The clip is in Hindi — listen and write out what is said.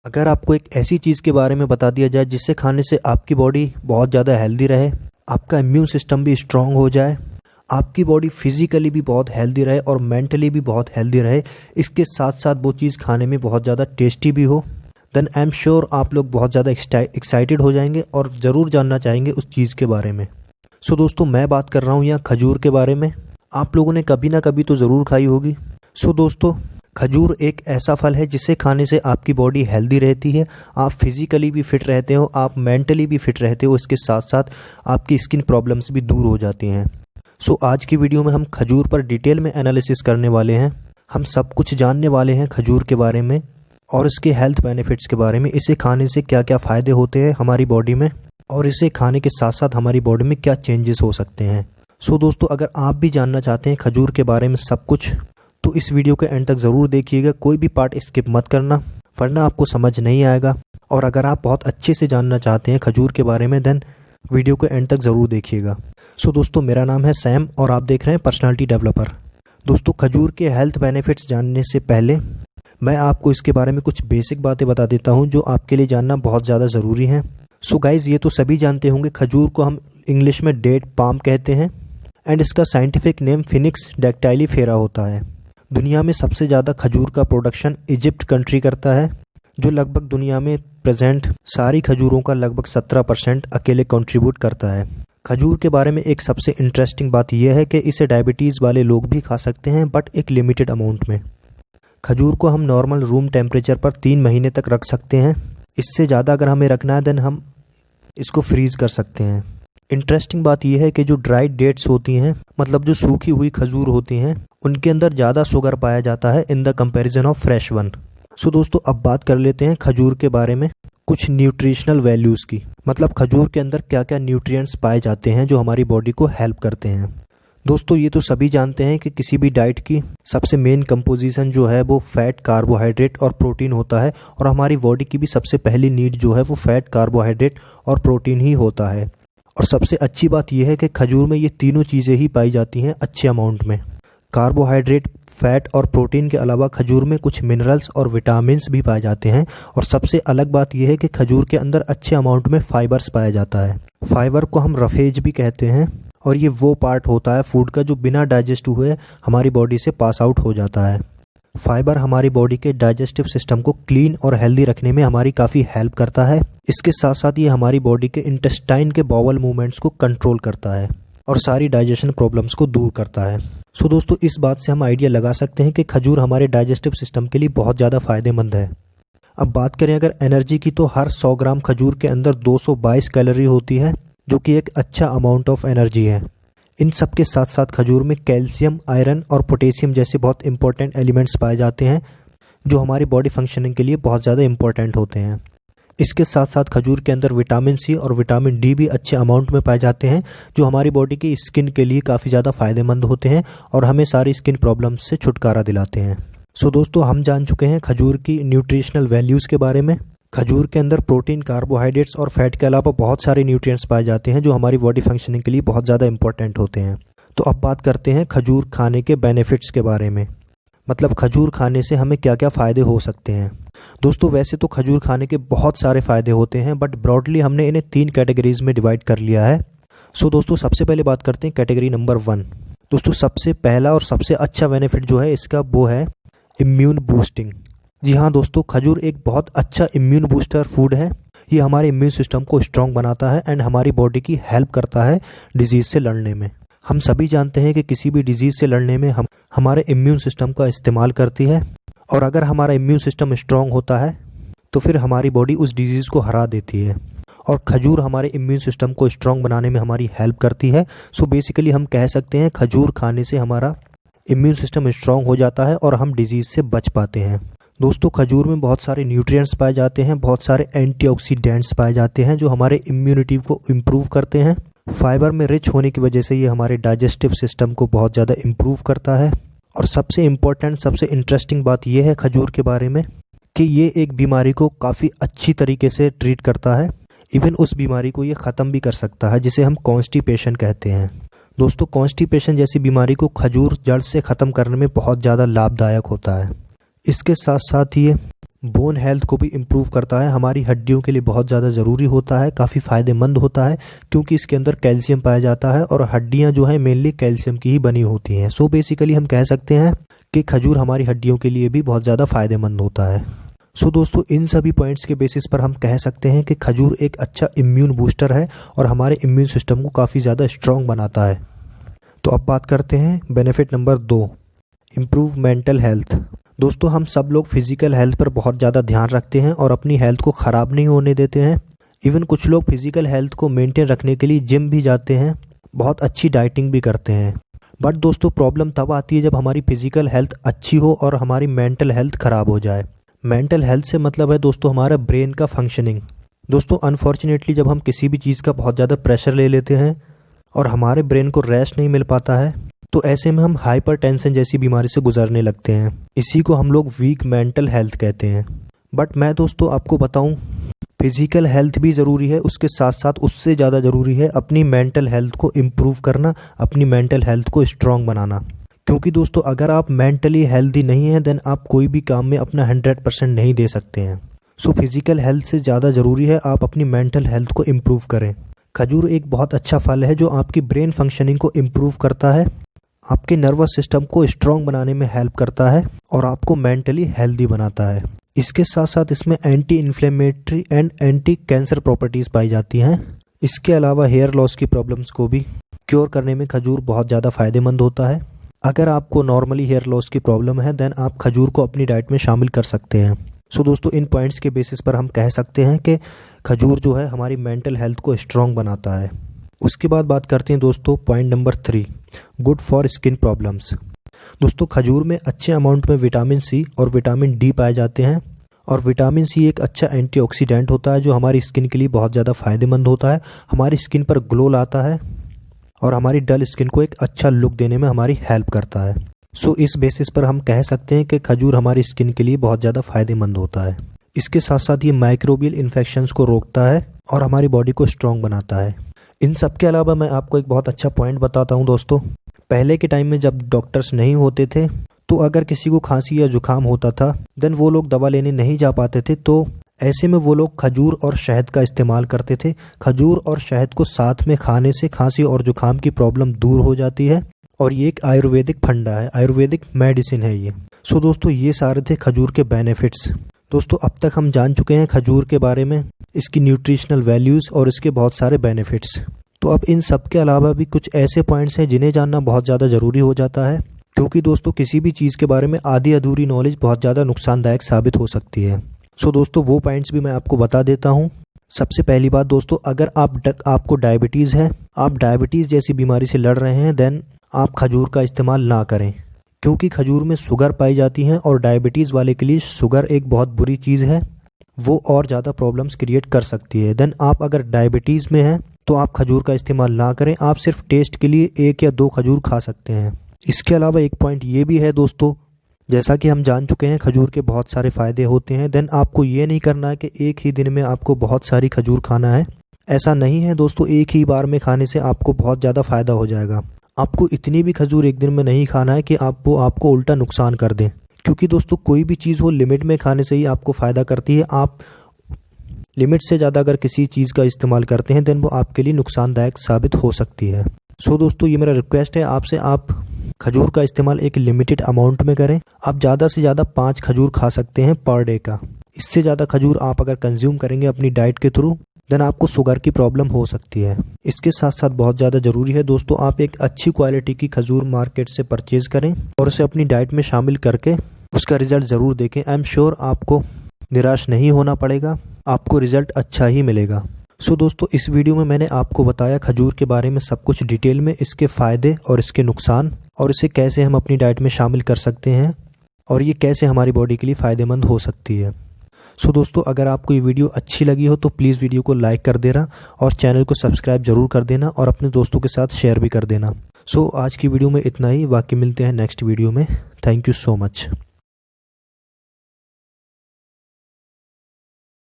अगर आपको एक ऐसी चीज़ के बारे में बता दिया जाए जिससे खाने से आपकी बॉडी बहुत ज़्यादा हेल्दी रहे, आपका इम्यून सिस्टम भी स्ट्रांग हो जाए, आपकी बॉडी फिजिकली भी बहुत हेल्दी रहे और मेंटली भी बहुत हेल्दी रहे, इसके साथ साथ वो चीज़ खाने में बहुत ज़्यादा टेस्टी भी हो, देन आई एम श्योर आप लोग बहुत ज़्यादा एक्साइटेड हो जाएंगे और ज़रूर जानना चाहेंगे उस चीज़ के बारे में। सो दोस्तों, मैं बात कर रहा हूँ यहाँ खजूर के बारे में। आप लोगों ने कभी ना कभी तो ज़रूर खाई होगी। सो दोस्तों, खजूर एक ऐसा फल है जिसे खाने से आपकी बॉडी हेल्दी रहती है, आप फिजिकली भी फिट रहते हो, आप मेंटली भी फिट रहते हो, इसके साथ साथ आपकी स्किन प्रॉब्लम्स भी दूर हो जाती हैं। सो आज की वीडियो में हम खजूर पर डिटेल में एनालिसिस करने वाले हैं। हम सब कुछ जानने वाले हैं खजूर के बारे में और इसके हेल्थ बेनिफिट्स के बारे में, इसे खाने से क्या क्या फ़ायदे होते हैं हमारी बॉडी में और इसे खाने के साथ साथ हमारी बॉडी में क्या चेंजेस हो सकते हैं। सो दोस्तों, अगर आप भी जानना चाहते हैं खजूर के बारे में सब कुछ, तो इस वीडियो के एंड तक ज़रूर देखिएगा, कोई भी पार्ट स्किप मत करना वरना आपको समझ नहीं आएगा। और अगर आप बहुत अच्छे से जानना चाहते हैं खजूर के बारे में, देन वीडियो के एंड तक ज़रूर देखिएगा। सो दोस्तों, मेरा नाम है सैम और आप देख रहे हैं पर्सनालिटी डेवलपर। दोस्तों, खजूर के हेल्थ बेनिफिट्स जानने से पहले मैं आपको इसके बारे में कुछ बेसिक बातें बता देता हूँ जो आपके लिए जानना बहुत ज़्यादा ज़रूरी है। सो गाइज़, ये तो सभी जानते होंगे, खजूर को हम इंग्लिश में डेट पाम कहते हैं एंड इसका साइंटिफिक नेम फिनिक्स डैक्टाइलिफेरा होता है। दुनिया में सबसे ज़्यादा खजूर का प्रोडक्शन इजिप्ट कंट्री करता है, जो लगभग दुनिया में प्रेजेंट सारी खजूरों का लगभग 17% अकेले कंट्रीब्यूट करता है। खजूर के बारे में एक सबसे इंटरेस्टिंग बात यह है कि इसे डायबिटीज़ वाले लोग भी खा सकते हैं, बट एक लिमिटेड अमाउंट में। खजूर को हम नॉर्मल रूम टेम्परेचर पर 3 महीने तक रख सकते हैं। इससे ज़्यादा अगर हमें रखना है देन हम इसको फ्रीज़ कर सकते हैं। इंटरेस्टिंग बात यह है कि जो ड्राइड डेट्स होती हैं, मतलब जो सूखी हुई खजूर होती हैं, उनके अंदर ज़्यादा शुगर पाया जाता है in the comparison of fresh one. So दोस्तों, अब बात कर लेते हैं खजूर के बारे में कुछ न्यूट्रिशनल वैल्यूज़ की, मतलब खजूर के अंदर क्या क्या न्यूट्रिएंट्स पाए जाते हैं जो हमारी बॉडी को हेल्प करते हैं। दोस्तों, ये तो सभी जानते हैं कि किसी भी डाइट की सबसे मेन कंपोजिशन जो है वो फैट, कार्बोहाइड्रेट और प्रोटीन होता है, और हमारी बॉडी की भी सबसे पहली नीड जो है वो फैट, कार्बोहाइड्रेट और प्रोटीन ही होता है। और सबसे अच्छी बात यह है कि खजूर में ये तीनों चीज़ें ही पाई जाती हैं अच्छे अमाउंट में। कार्बोहाइड्रेट, फैट और प्रोटीन के अलावा खजूर में कुछ मिनरल्स और विटामिन्स भी पाए जाते हैं। और सबसे अलग बात यह है कि खजूर के अंदर अच्छे अमाउंट में फाइबर्स पाया जाता है। फाइबर को हम रफेज भी कहते हैं और ये वो पार्ट होता है फूड का जो बिना डाइजेस्ट हुए हमारी बॉडी से पास आउट हो जाता है। फाइबर हमारी बॉडी के डाइजेस्टिव सिस्टम को क्लीन और हेल्दी रखने में हमारी काफ़ी हेल्प करता है। इसके साथ साथ ये हमारी बॉडी के इंटेस्टाइन के बाउल मूवमेंट्स को कंट्रोल करता है और सारी डाइजेशन प्रॉब्लम्स को दूर करता है। सो दोस्तों, इस बात से हम आइडिया लगा सकते हैं कि खजूर हमारे डाइजेस्टिव सिस्टम के लिए बहुत ज़्यादा फ़ायदेमंद है। अब बात करें अगर एनर्जी की, तो हर 100 ग्राम खजूर के अंदर 222 कैलोरी होती है, जो कि एक अच्छा अमाउंट ऑफ एनर्जी है। इन सब के साथ साथ खजूर में कैल्शियम, आयरन और पोटेशियम जैसे बहुत इंपॉर्टेंट एलिमेंट्स पाए जाते हैं जो हमारी बॉडी फंक्शनिंग के लिए बहुत ज़्यादा इंपॉर्टेंट होते हैं। इसके साथ साथ खजूर के अंदर विटामिन सी और विटामिन डी भी अच्छे अमाउंट में पाए जाते हैं, जो हमारी बॉडी की स्किन के लिए काफ़ी ज़्यादा फ़ायदेमंद होते हैं और हमें सारी स्किन प्रॉब्लम्स से छुटकारा दिलाते हैं। सो दोस्तों, हम जान चुके हैं खजूर की न्यूट्रिशनल वैल्यूज़ के बारे में। खजूर के अंदर प्रोटीन, कार्बोहाइड्रेट्स और फैट के अलावा बहुत सारे न्यूट्रिएंट्स पाए जाते हैं जो हमारी बॉडी फंक्शनिंग के लिए बहुत ज़्यादा इंपॉर्टेंट होते हैं। तो अब बात करते हैं खजूर खाने के बेनिफिट्स के बारे में, मतलब खजूर खाने से हमें क्या क्या फ़ायदे हो सकते हैं। दोस्तों, वैसे तो खजूर खाने के बहुत सारे फ़ायदे होते हैं, बट ब्रॉडली हमने इन्हें 3 कैटेगरीज में डिवाइड कर लिया है। सो दोस्तों, सबसे पहले बात करते हैं कैटेगरी नंबर 1। दोस्तों, सबसे पहला और सबसे अच्छा बेनिफिट जो है इसका वो है इम्यून बूस्टिंग। जी हाँ दोस्तों, खजूर एक बहुत अच्छा इम्यून बूस्टर फूड है। ये हमारे इम्यून सिस्टम को स्ट्रॉन्ग बनाता है एंड हमारी बॉडी की हेल्प करता है डिजीज़ से लड़ने में। हम सभी जानते हैं कि किसी भी डिजीज़ से लड़ने में हम हमारे इम्यून सिस्टम का इस्तेमाल करती है, और अगर हमारा इम्यून सिस्टम स्ट्रॉन्ग होता है तो फिर हमारी बॉडी उस डिजीज़ को हरा देती है, और खजूर हमारे इम्यून सिस्टम को स्ट्रॉन्ग बनाने में हमारी हेल्प करती है। सो बेसिकली हम कह सकते हैं खजूर खाने से हमारा इम्यून सिस्टम स्ट्रॉन्ग हो जाता है और हम डिजीज़ से बच पाते हैं। दोस्तों, खजूर में बहुत सारे न्यूट्रिएंट्स पाए जाते हैं, बहुत सारे एंटीऑक्सीडेंट्स पाए जाते हैं जो हमारे इम्यूनिटी को इम्प्रूव करते हैं। फाइबर में रिच होने की वजह से ये हमारे डाइजेस्टिव सिस्टम को बहुत ज़्यादा इम्प्रूव करता है। और सबसे इम्पोर्टेंट, सबसे इंटरेस्टिंग बात यह है खजूर के बारे में कि ये एक बीमारी को काफ़ी अच्छी तरीके से ट्रीट करता है। इवन उस बीमारी को ये ख़त्म भी कर सकता है जिसे हम कॉन्स्टिपेशन कहते हैं। दोस्तों, कॉन्स्टिपेशन जैसी बीमारी को खजूर जड़ से ख़त्म करने में बहुत ज़्यादा लाभदायक होता है। इसके साथ साथ ये बोन हेल्थ को भी इम्प्रूव करता है, हमारी हड्डियों के लिए बहुत ज़्यादा ज़रूरी होता है, काफ़ी फ़ायदेमंद होता है क्योंकि इसके अंदर कैल्शियम पाया जाता है और हड्डियाँ जो हैं मेनली कैल्शियम की ही बनी होती हैं। सो बेसिकली हम कह सकते हैं कि खजूर हमारी हड्डियों के लिए भी बहुत ज़्यादा फ़ायदेमंद होता है। सो दोस्तों, इन सभी पॉइंट्स के बेसिस पर हम कह सकते हैं कि खजूर एक अच्छा इम्यून बूस्टर है और हमारे इम्यून सिस्टम को काफ़ी ज़्यादा स्ट्रॉन्ग बनाता है। तो अब बात करते हैं benefit number 2, improve mental health. दोस्तों, हम सब लोग फिजिकल हेल्थ पर बहुत ज़्यादा ध्यान रखते हैं और अपनी हेल्थ को ख़राब नहीं होने देते हैं। इवन कुछ लोग फिजिकल हेल्थ को मेंटेन रखने के लिए जिम भी जाते हैं, बहुत अच्छी डाइटिंग भी करते हैं। बट दोस्तों, प्रॉब्लम तब आती है जब हमारी फिजिकल हेल्थ अच्छी हो और हमारी मेंटल हेल्थ ख़राब हो जाए। मेंटल हेल्थ से मतलब है दोस्तों हमारा ब्रेन का फंक्शनिंग। दोस्तों, अनफॉर्चुनेटली जब हम किसी भी चीज़ का बहुत ज़्यादा प्रेशर ले लेते हैं और हमारे ब्रेन को रेस्ट नहीं मिल पाता है, तो ऐसे में हम हाइपरटेंशन जैसी बीमारी से गुजरने लगते हैं। इसी को हम लोग वीक मेंटल हेल्थ कहते हैं। बट मैं दोस्तों आपको बताऊं, फिजिकल हेल्थ भी ज़रूरी है, उसके साथ साथ उससे ज़्यादा ज़रूरी है अपनी मेंटल हेल्थ को इम्प्रूव करना, अपनी मेंटल हेल्थ को स्ट्रॉन्ग बनाना। क्योंकि दोस्तों अगर आप मेंटली हेल्दी नहीं हैं देन आप कोई भी काम में अपना 100% नहीं दे सकते हैं। सो फिजिकल हेल्थ से ज़्यादा ज़रूरी है आप अपनी मेंटल हेल्थ को इम्प्रूव करें। खजूर एक बहुत अच्छा फल है जो आपकी ब्रेन फंक्शनिंग को इम्प्रूव करता है, आपके नर्वस सिस्टम को स्ट्रॉन्ग बनाने में हेल्प करता है और आपको मेंटली हेल्दी बनाता है। इसके साथ साथ इसमें anti inflammatory and anti cancer properties पाई जाती हैं। इसके अलावा हेयर लॉस की प्रॉब्लम्स को भी क्योर करने में खजूर बहुत ज़्यादा फ़ायदेमंद होता है। अगर आपको नॉर्मली हेयर लॉस की प्रॉब्लम है देन आप खजूर को अपनी डाइट में शामिल कर सकते हैं। सो दोस्तों, इन पॉइंट्स के बेसिस पर हम कह सकते हैं कि खजूर जो है हमारी मेंटल हेल्थ को स्ट्रॉन्ग बनाता है। उसके बाद बात करते हैं दोस्तों point number 3, good for skin problems. दोस्तों, खजूर में अच्छे अमाउंट में विटामिन सी और विटामिन डी पाए जाते हैं और विटामिन सी एक अच्छा एंटीऑक्सीडेंट होता है जो हमारी स्किन के लिए बहुत ज़्यादा फ़ायदेमंद होता है। हमारी स्किन पर ग्लो लाता है और हमारी डल स्किन को एक अच्छा लुक देने में हमारी हेल्प करता है। सो इस बेसिस पर हम कह सकते हैं कि खजूर हमारी स्किन के लिए बहुत ज़्यादा फ़ायदेमंद होता है। इसके साथ साथ ये माइक्रोबियल इन्फेक्शंस को रोकता है और हमारी बॉडी को स्ट्रॉन्ग बनाता है। इन सब के अलावा मैं आपको एक बहुत अच्छा पॉइंट बताता हूँ दोस्तों। पहले के टाइम में जब डॉक्टर्स नहीं होते थे तो अगर किसी को खांसी या जुकाम होता था देन वो लोग दवा लेने नहीं जा पाते थे, तो ऐसे में वो लोग खजूर और शहद का इस्तेमाल करते थे। खजूर और शहद को साथ में खाने से खांसी और जुकाम की प्रॉब्लम दूर हो जाती है और ये एक आयुर्वेदिक फंडा है, आयुर्वेदिक मेडिसिन है ये। सो दोस्तों, ये सारे थे खजूर के बेनिफिट्स। दोस्तों, अब तक हम जान चुके हैं खजूर के बारे में, इसकी न्यूट्रिशनल वैल्यूज़ और इसके बहुत सारे बेनिफिट्स। तो अब इन सब के अलावा भी कुछ ऐसे पॉइंट्स हैं जिन्हें जानना बहुत ज़्यादा ज़रूरी हो जाता है, क्योंकि दोस्तों किसी भी चीज़ के बारे में आधी अधूरी नॉलेज बहुत ज़्यादा नुकसानदायक साबित हो सकती है। सो दोस्तों, वो पॉइंट्स भी मैं आपको बता देता हूँ। सबसे पहली बात दोस्तों, अगर आपको डायबिटीज़ है, आप डायबिटीज़ जैसी बीमारी से लड़ रहे हैं देन आप खजूर का इस्तेमाल ना करें, क्योंकि खजूर में शुगर पाई जाती है और डायबिटीज़ वाले के लिए शुगर एक बहुत बुरी चीज़ है, वो और ज़्यादा प्रॉब्लम्स क्रिएट कर सकती है। देन आप अगर डायबिटीज़ में हैं तो आप खजूर का इस्तेमाल ना करें, आप सिर्फ टेस्ट के लिए 1 या 2 खजूर खा सकते हैं। इसके अलावा एक पॉइंट ये भी है दोस्तों, जैसा कि हम जान चुके हैं खजूर के बहुत सारे फ़ायदे होते हैं, देन आपको ये नहीं करना है कि एक ही दिन में आपको बहुत सारी खजूर खाना है। ऐसा नहीं है दोस्तों, एक ही बार में खाने से आपको बहुत ज़्यादा फ़ायदा हो जाएगा। आपको इतनी भी खजूर एक दिन में नहीं खाना है कि आपको उल्टा नुकसान कर दें, क्योंकि दोस्तों कोई भी चीज़ हो लिमिट में खाने से ही आपको फ़ायदा करती है। आप लिमिट से ज़्यादा अगर किसी चीज़ का इस्तेमाल करते हैं देन वो आपके लिए नुकसानदायक साबित हो सकती है। सो दोस्तों, ये मेरा रिक्वेस्ट है आपसे, आप खजूर का इस्तेमाल एक लिमिटेड अमाउंट में करें। आप ज़्यादा से ज़्यादा 5 खजूर खा सकते हैं पर डे का। इससे ज़्यादा खजूर आप अगर कंज्यूम करेंगे अपनी डाइट के थ्रू देन आपको शुगर की प्रॉब्लम हो सकती है। इसके साथ साथ बहुत ज़्यादा ज़रूरी है दोस्तों, आप एक अच्छी क्वालिटी की खजूर मार्केट से परचेज़ करें और उसे अपनी डाइट में शामिल करके उसका रिजल्ट ज़रूर देखें। आई एम श्योर आपको निराश नहीं होना पड़ेगा, आपको रिजल्ट अच्छा ही मिलेगा। सो दोस्तों, इस वीडियो में मैंने आपको बताया खजूर के बारे में सब कुछ डिटेल में, इसके फ़ायदे और इसके नुकसान और इसे कैसे हम अपनी डाइट में शामिल कर सकते हैं और ये कैसे हमारी बॉडी के लिए फ़ायदेमंद हो सकती है। सो दोस्तों, अगर आपको ये वीडियो अच्छी लगी हो तो प्लीज़ वीडियो को लाइक कर देना और चैनल को सब्सक्राइब ज़रूर कर देना और अपने दोस्तों के साथ शेयर भी कर देना। सो आज की वीडियो में इतना ही, बाकी मिलते हैं नेक्स्ट वीडियो में। Thank you so much.